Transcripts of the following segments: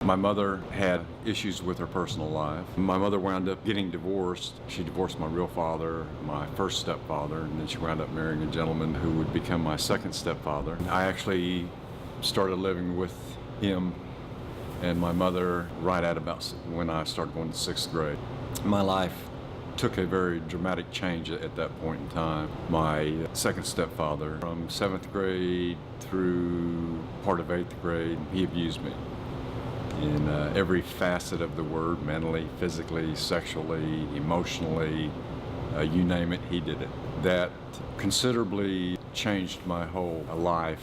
My mother had issues with her personal life. My mother wound up getting divorced. She divorced my real father, my first stepfather, and then she wound up marrying a gentleman who would become my second stepfather. I actually started living with him and my mother right at about when I started going to sixth grade. My life took a very dramatic change at that point in time. My second stepfather, from seventh grade through part of eighth grade, he abused me in every facet of the word, mentally, physically, sexually, emotionally, you name it, he did it. That considerably changed my whole life.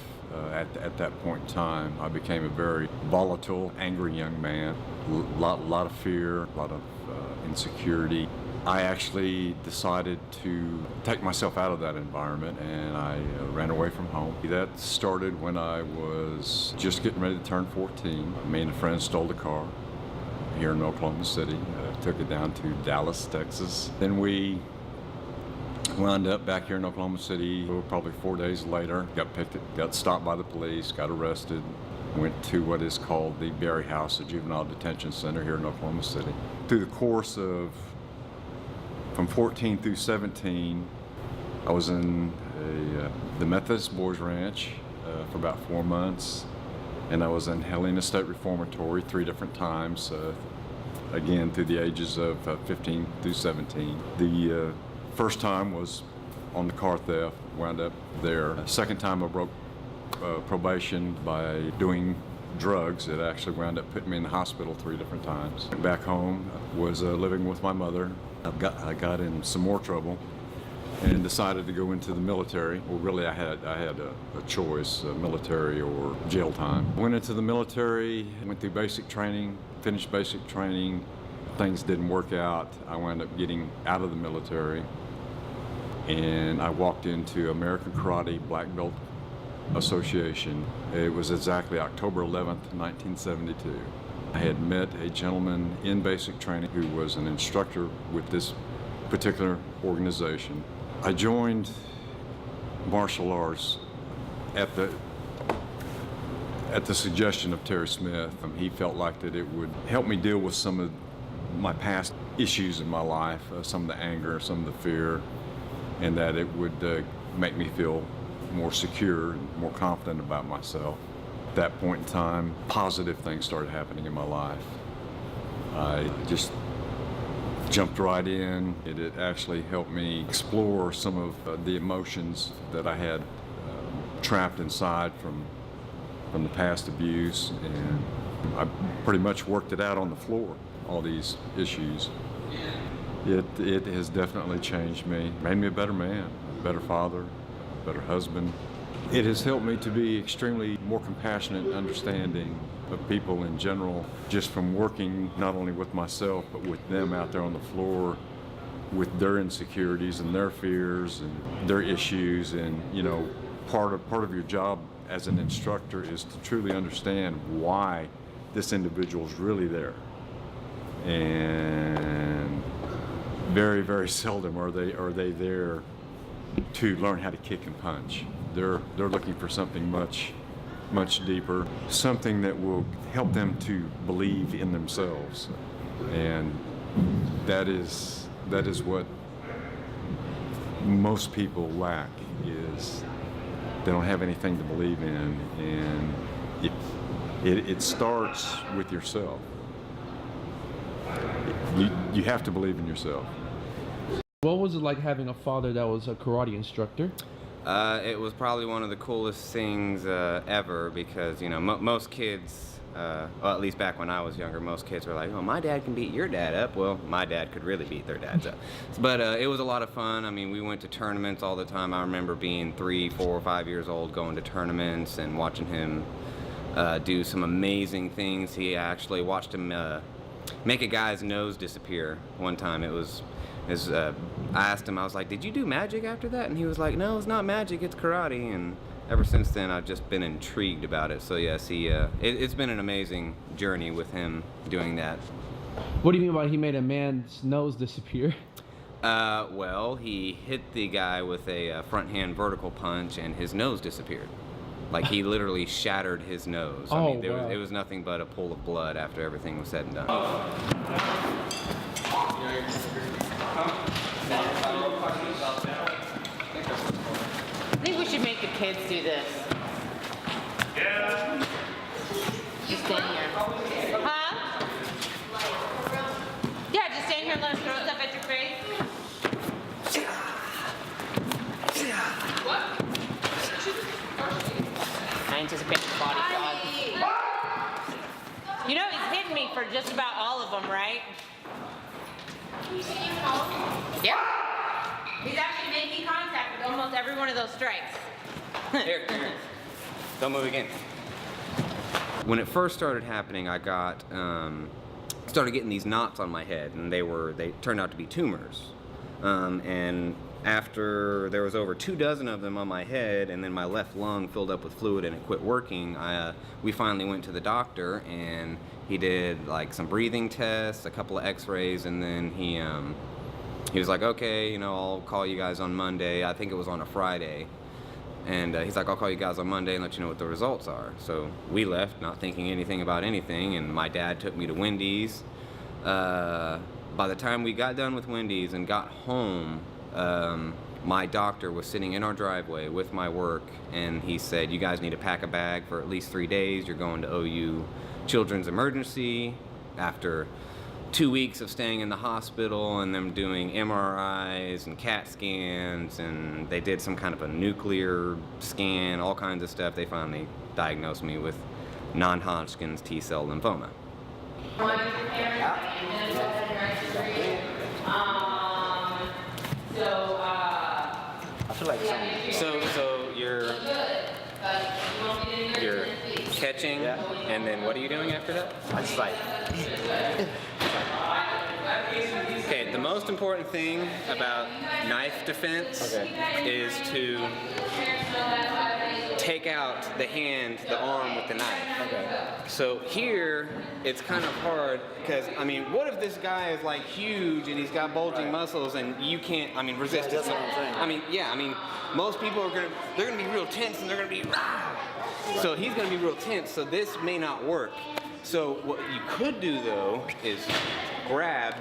At that point in time, I became a very volatile, angry young man. Lot of fear, a lot of insecurity. I actually decided to take myself out of that environment, and I ran away from home. That started when I was just getting ready to turn 14. Me and a friend stole the car here in Oklahoma City, took it down to Dallas, Texas. Then we wound up back here in Oklahoma City probably 4 days later. Got stopped by the police, got arrested, went to what is called the Berry House, a juvenile detention center here in Oklahoma City. Through the course of from 14 through 17, I was in the Methodist Boys Ranch for about 4 months, and I was in Helena State Reformatory 3 different times, again through the ages of 15 through 17. The first time was on the car theft, wound up there. Second time I broke probation by doing drugs. It actually wound up putting me in the hospital 3 different times. Back home, was living with my mother. I got in some more trouble and decided to go into the military. Well, really, I had a choice, military or jail time. Went into the military, went through basic training, finished basic training. Things didn't work out. I wound up getting out of the military, and I walked into American Karate Black Belt Association. It was exactly October 11th, 1972. I had met a gentleman in basic training who was an instructor with this particular organization. I joined martial arts at the suggestion of Terry Smith. He felt like that it would help me deal with some of my past issues in my life, some of the anger, some of the fear, and that it would make me feel more secure and more confident about myself. At that point in time, positive things started happening in my life. I just jumped right in. It actually helped me explore some of the emotions that I had trapped inside from the past abuse, and I pretty much worked it out on the floor, all these issues. It has definitely changed me, made me a better man, a better father, a better husband. It has helped me to be extremely more compassionate and understanding of people in general, just from working not only with myself, but with them out there on the floor, with their insecurities and their fears and their issues. And, you know, part of your job as an instructor is to truly understand why this individual is really there. And very, very seldom are they there to learn how to kick and punch. They're looking for something much deeper, something that will help them to believe in themselves, and that is what most people lack. Is they don't have anything to believe in, and it starts with yourself. You have to believe in yourself. What was it like having a father that was a karate instructor? It was probably one of the coolest things ever, because, you know, most kids, well, at least back when I was younger, most kids were like, oh, my dad can beat your dad up. Well, my dad could really beat their dads up. But it was a lot of fun. I mean, we went to tournaments all the time. I remember being 3, 4, 5 years old, going to tournaments and watching him do some amazing things. He actually watched him make a guy's nose disappear one time. I asked him, I was like, did you do magic after that? And he was like, no, it's not magic, it's karate. And ever since then, I've just been intrigued about it. So yes, it's been an amazing journey with him doing that. What do you mean by he made a man's nose disappear? Well, he hit the guy with a front hand vertical punch and his nose disappeared. Like he literally shattered his nose. I Oh, mean, wow. it was nothing but a pool of blood after everything was said and done. I think we should make the kids do this. Yeah. Just stand here. Huh? Yeah, just stand here and let us throw stuff at your face. What? I anticipate the body shot. You know he's hitting me for just about all of them, right? Yep. He's actually making contact with almost every one of those strikes. Here. Don't move again. When it first started happening, I got started getting these knots on my head, and they turned out to be tumors. And after there was over 24 of them on my head, and then my left lung filled up with fluid and it quit working, we finally went to the doctor, and he did like some breathing tests, a couple of X-rays, and then he was like, okay, you know, I'll call you guys on Monday. I think it was on a Friday. And he's like, I'll call you guys on Monday and let you know what the results are. So we left, not thinking anything about anything, and my dad took me to Wendy's. By the time we got done with Wendy's and got home, my doctor was sitting in our driveway with my work, and he said, you guys need to pack a bag for at least 3 days. You're going to OU Children's Emergency after 2 weeks of staying in the hospital and them doing MRIs and CAT scans, and they did some kind of a nuclear scan, all kinds of stuff. They finally diagnosed me with non-Hodgkin's T-cell lymphoma. I feel like something. So you're catching, Yeah. and then what are you doing after that? I just like. Okay, the most important thing about knife defense is to take out the hand, the arm with the knife. Okay. So here, it's kind of hard because, I mean, what if this guy is like huge and he's got bulging muscles and you can't, I mean, resist Yeah, it? that's what I'm saying. I mean, yeah, I mean, most people are they're gonna be real tense and they're gonna be, rah! So he's gonna be real tense, so this may not work. So what you could do though is grab,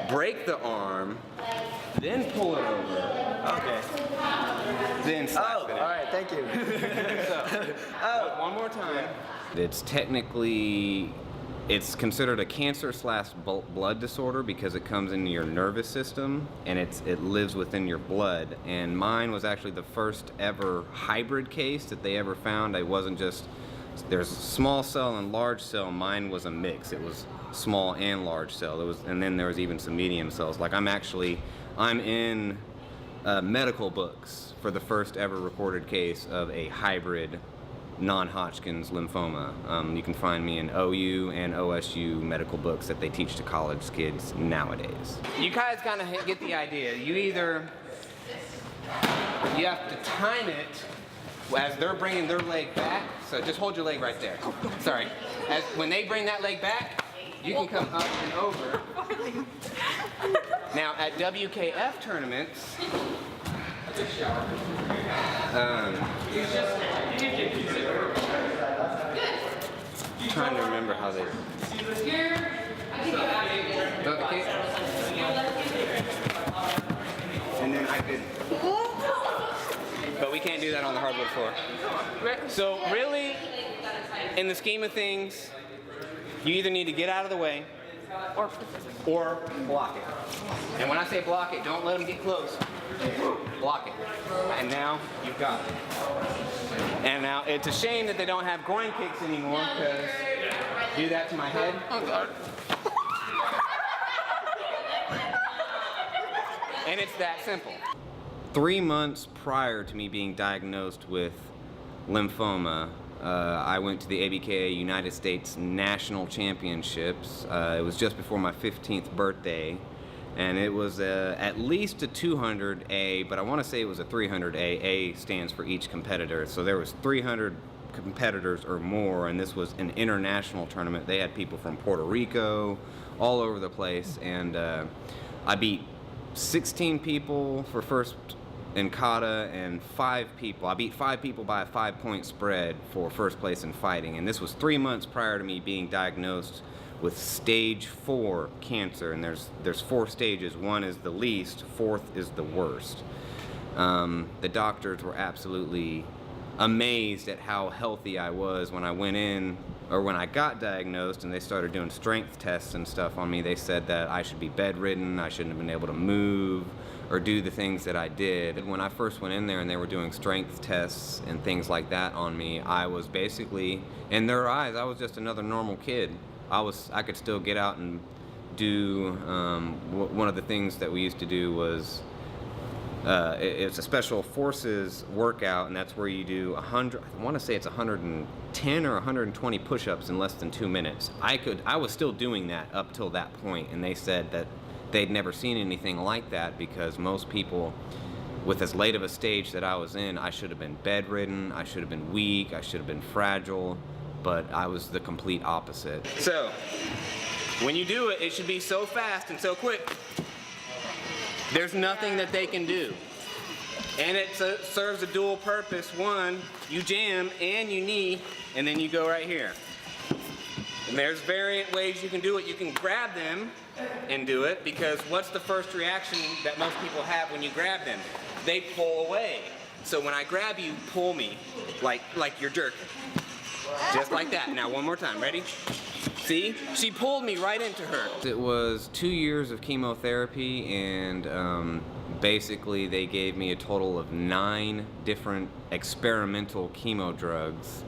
break the arm, then pull it over, Okay. then slap Oh, it in. all right. Thank you. So, one more time. It's technically, it's considered a cancer/blood disorder because it comes into your nervous system and it lives within your blood. And mine was actually the first ever hybrid case that they ever found. It wasn't just, there's small cell and large cell. Mine was a mix. It was small and large cell. And then there was even some medium cells. Like I'm in medical books for the first ever recorded case of a hybrid non-Hodgkin's lymphoma. You can find me in OU and OSU medical books that they teach to college kids nowadays. You guys kind of get the idea. You have to time it as they're bringing their leg back. So just hold your leg right there. Sorry. When they bring that leg back, you can come up and over. Now at WKF tournaments, trying to remember how they. Okay. And then I could. But we can't do that on the hardwood floor. So really, in the scheme of things, you either need to get out of the way or block it. And when I say block it, don't let them get close. Block it. And now you've got it. And now it's a shame that they don't have groin kicks anymore because do that to my head. Oh God. And it's that simple. 3 months prior to me being diagnosed with lymphoma, I went to the ABKA United States National Championships. It was just before my 15th birthday, and it was at least a 200A, but I want to say it was a 300A. A stands for each competitor, so there was 300 competitors or more, and this was an international tournament. They had people from Puerto Rico, all over the place, and I beat 16 people for first in kata, and 5 people. I beat 5 people by a 5-point spread for first place in fighting, and this was 3 months prior to me being diagnosed with stage 4 cancer, and there's 4 stages. 1 is the least, 4th is the worst. The doctors were absolutely amazed at how healthy I was when I went in, or when I got diagnosed and they started doing strength tests and stuff on me. They said that I should be bedridden, I shouldn't have been able to move or do the things that I did. And when I first went in there and they were doing strength tests and things like that on me, I was basically, in their eyes, I was just another normal kid. I could still get out and do, one of the things that we used to do was, it's a special forces workout, and that's where you do 100, I want to say it's 110 or 120 push-ups in less than 2 minutes. I was still doing that up till that point, and they said that they'd never seen anything like that, because most people with as late of a stage that I was in, I should have been bedridden, I should have been weak, I should have been fragile, but I was the complete opposite. So, when you do it, it should be so fast and so quick. There's nothing that they can do. And it serves a dual purpose. One, you jam and you knee, and then you go right here. And there's variant ways you can do it. You can grab them and do it, because what's the first reaction that most people have when you grab them? They pull away. So when I grab you, pull me, like you're jerking. Just like that. Now one more time, ready? See? She pulled me right into her. It was 2 years of chemotherapy, and basically they gave me a total of 9 different experimental chemo drugs.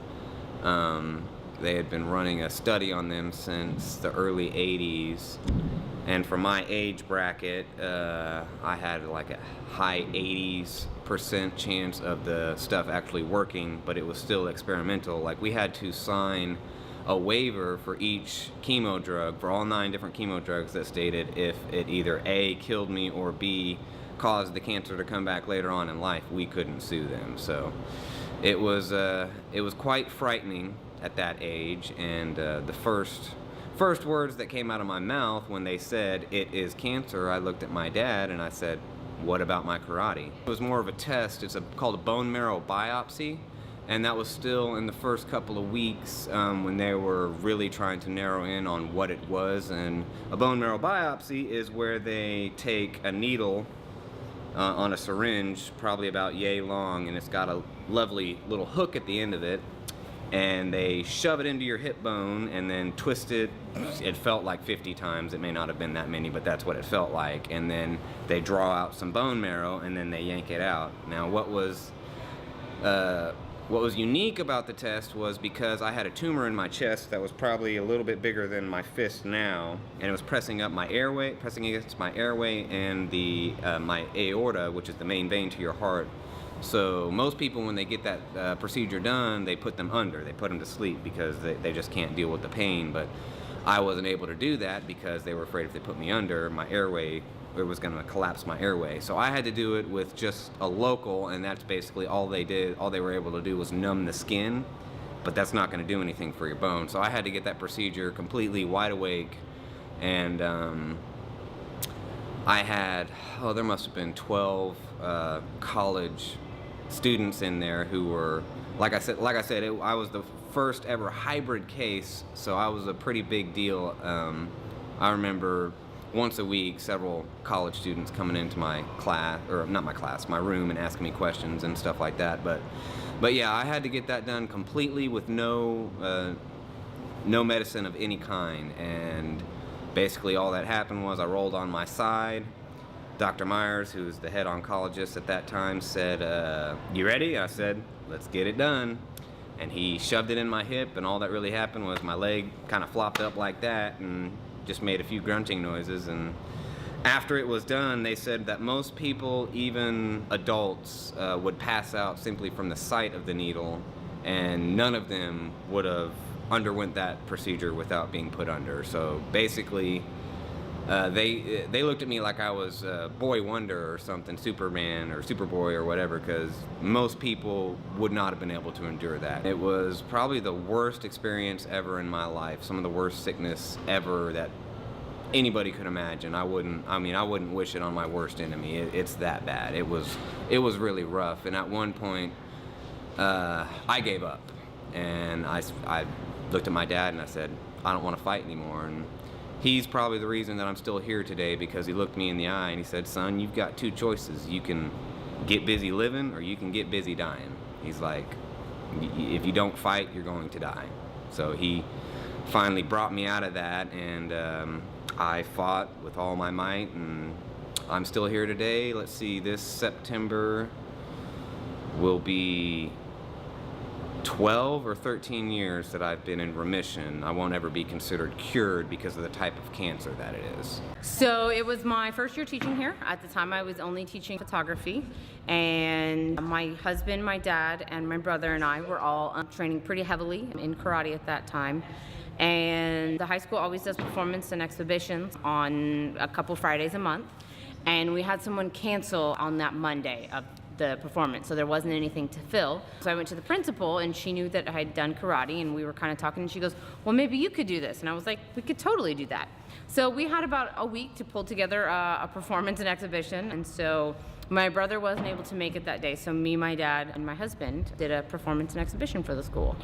They had been running a study on them since the early 80s. And for my age bracket, I had like a high 80% chance of the stuff actually working, but it was still experimental. Like, we had to sign a waiver for each chemo drug, for all 9 different chemo drugs, that stated if it either A, killed me, or B, caused the cancer to come back later on in life, we couldn't sue them. So it was quite frightening at that age, and the first words that came out of my mouth when they said it is cancer, I looked at my dad and I said, what about my karate? It was more of a test. It's called a bone marrow biopsy, and that was still in the first couple of weeks when they were really trying to narrow in on what it was. And a bone marrow biopsy is where they take a needle on a syringe, probably about yay long, and it's got a lovely little hook at the end of it, and they shove it into your hip bone and then twist it. It felt like 50 times. It may not have been that many, but that's what it felt like. And then they draw out some bone marrow and then they yank it out. Now, what was unique about the test was, because I had a tumor in my chest that was probably a little bit bigger than my fist now, and it was pressing against my airway and my aorta, which is the main vein to your heart. So most people, when they get that procedure done, they put them under. They put them to sleep because they just can't deal with the pain. But I wasn't able to do that because they were afraid if they put me under, my airway, it was going to collapse my airway. So I had to do it with just a local, and that's basically all they did. All they were able to do was numb the skin, but that's not going to do anything for your bone. So I had to get that procedure completely wide awake, and I had, there must have been 12 college students in there who were, like I said, I was the first ever hybrid case, so I was a pretty big deal. I remember once a week several college students coming into my class, or not my class, my room, and asking me questions and stuff like that. But yeah, I had to get that done completely with no medicine of any kind, and basically all that happened was I rolled on my side. Dr. Myers, who was the head oncologist at that time, said, you ready? I said, let's get it done. And he shoved it in my hip, and all that really happened was my leg kind of flopped up like that and just made a few grunting noises. And after it was done, they said that most people, even adults, would pass out simply from the sight of the needle, and none of them would have underwent that procedure without being put under. So basically, they looked at me like I was Boy Wonder or something, Superman or Superboy or whatever, because most people would not have been able to endure that. It was probably the worst experience ever in my life, some of the worst sickness ever that anybody could imagine. I wouldn't wish it on my worst enemy. It's that bad. It was really rough. And at one point, I gave up. And I looked at my dad and I said, I don't want to fight anymore. And he's probably the reason that I'm still here today, because he looked me in the eye and he said, son, you've got two choices. You can get busy living or you can get busy dying. He's like, if you don't fight, you're going to die. So he finally brought me out of that, and I fought with all my might, and I'm still here today. Let's see, this September will be 12 or 13 years that I've been in remission. I won't ever be considered cured because of the type of cancer that it is. So it was my first year teaching here. At the time I was only teaching photography, and my husband, my dad, and my brother and I were all training pretty heavily in karate at that time. And the high school always does performance and exhibitions on a couple Fridays a month, and we had someone cancel on that Monday of the performance, so there wasn't anything to fill. So I went to the principal, and she knew that I had done karate, and we were kind of talking, and she goes, well, maybe you could do this. And I was like, we could totally do that. So we had about a week to pull together a performance and exhibition, and so my brother wasn't able to make it that day, so me, my dad, and my husband did a performance and exhibition for the school.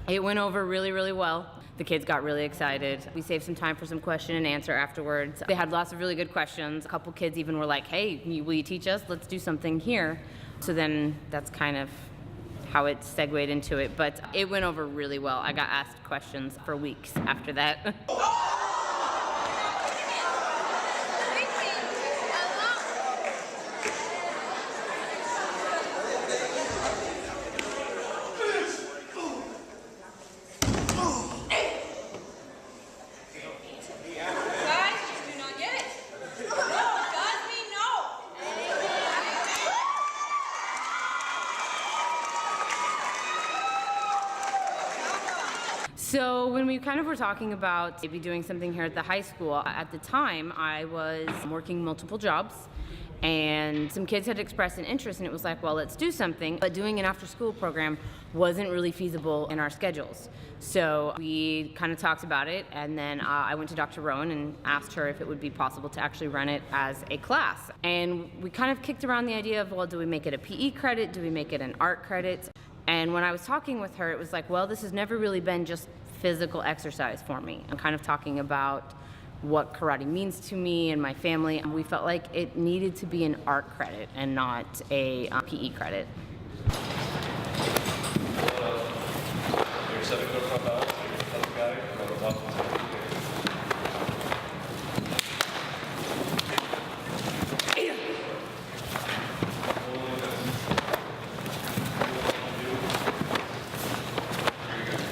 It went over really, really well. The kids got really excited. We saved some time for some question and answer afterwards. They had lots of really good questions. A couple kids even were like, hey, will you teach us? Let's do something here. So then that's kind of how it segued into it. But it went over really well. I got asked questions for weeks after that. So when we kind of were talking about maybe doing something here at the high school, at the time I was working multiple jobs, and some kids had expressed an interest, and it was like, well, let's do something. But doing an after-school program wasn't really feasible in our schedules. So we kind of talked about it, and then I went to Dr. Rowan and asked her if it would be possible to actually run it as a class. And we kind of kicked around the idea of, well, do we make it a PE credit? Do we make it an art credit? And when I was talking with her, it was like, well, this has never really been just physical exercise for me. I'm kind of talking about what karate means to me and my family, and we felt like it needed to be an art credit and not a PE credit.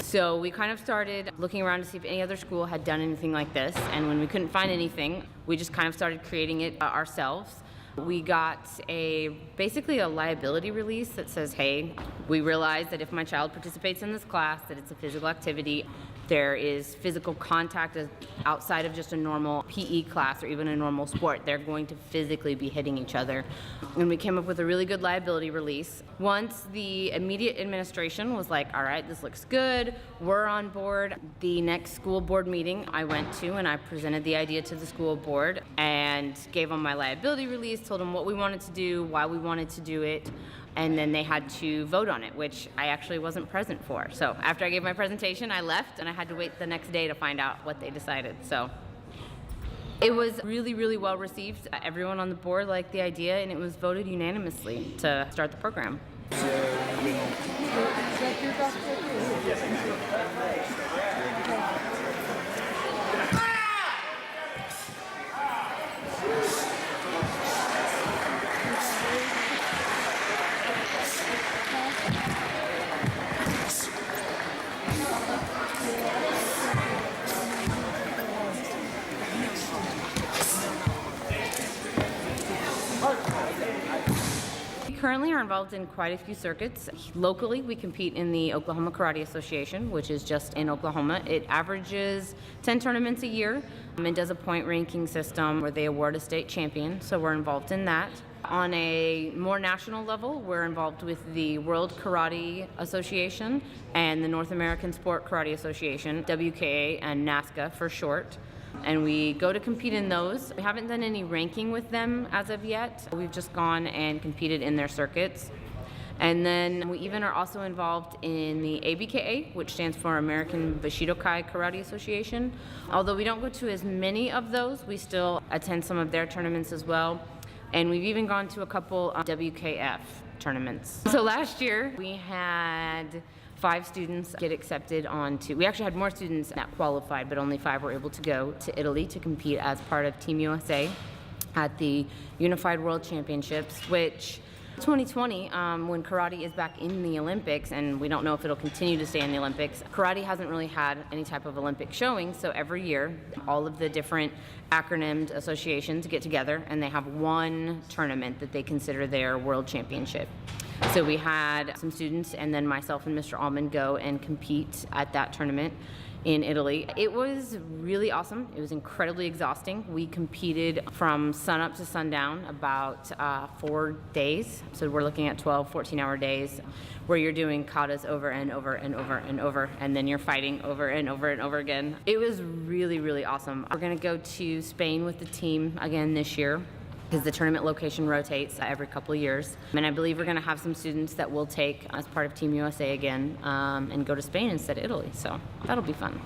So we kind of started looking around to see if any other school had done anything like this, and when we couldn't find anything, we just kind of started creating it ourselves. We got basically a liability release that says, hey, we realize that if my child participates in this class, that it's a physical activity. There is physical contact outside of just a normal PE class or even a normal sport. They're going to physically be hitting each other. And we came up with a really good liability release. Once the immediate administration was like, all right, this looks good, we're on board. The next school board meeting I went to, and I presented the idea to the school board and gave them my liability release, told them what we wanted to do, why we wanted to do it, and then they had to vote on it, which I actually wasn't present for. So after I gave my presentation, I left, and I had to wait the next day to find out what they decided. So it was really, really well received. Everyone on the board liked the idea, and it was voted unanimously to start the program. currently are involved in quite a few circuits. Locally, we compete in the Oklahoma Karate Association, which is just in Oklahoma. It averages 10 tournaments a year and does a point ranking system where they award a state champion, so we're involved in that. On a more national level, we're involved with the World Karate Association and the North American Sport Karate Association, WKA and NASCA for short. And we go to compete in those. We haven't done any ranking with them as of yet. We've just gone and competed in their circuits. And then we even are also involved in the ABKA, which stands for American Bushido-Kai Karate Association. Although we don't go to as many of those, we still attend some of their tournaments as well. And we've even gone to a couple WKF tournaments. So last year we had 5 students get accepted onto, we actually had more students that qualified, but only 5 were able to go to Italy to compete as part of Team USA at the Unified World Championships, which 2020, when karate is back in the Olympics, and we don't know if it'll continue to stay in the Olympics, karate hasn't really had any type of Olympic showing, so every year all of the different acronymed associations get together and they have one tournament that they consider their world championship. So we had some students and then myself and Mr. Allman go and compete at that tournament in Italy. It was really awesome. It was incredibly exhausting. We competed from sunup to sundown about 4 days. So we're looking at 12, 14-hour days where you're doing katas over and over and over and over, and then you're fighting over and over and over again. It was really, really awesome. We're gonna go to Spain with the team again this year, because the tournament location rotates every couple of years. And I believe we're gonna have some students that will take as part of Team USA again and go to Spain instead of Italy. So that'll be fun.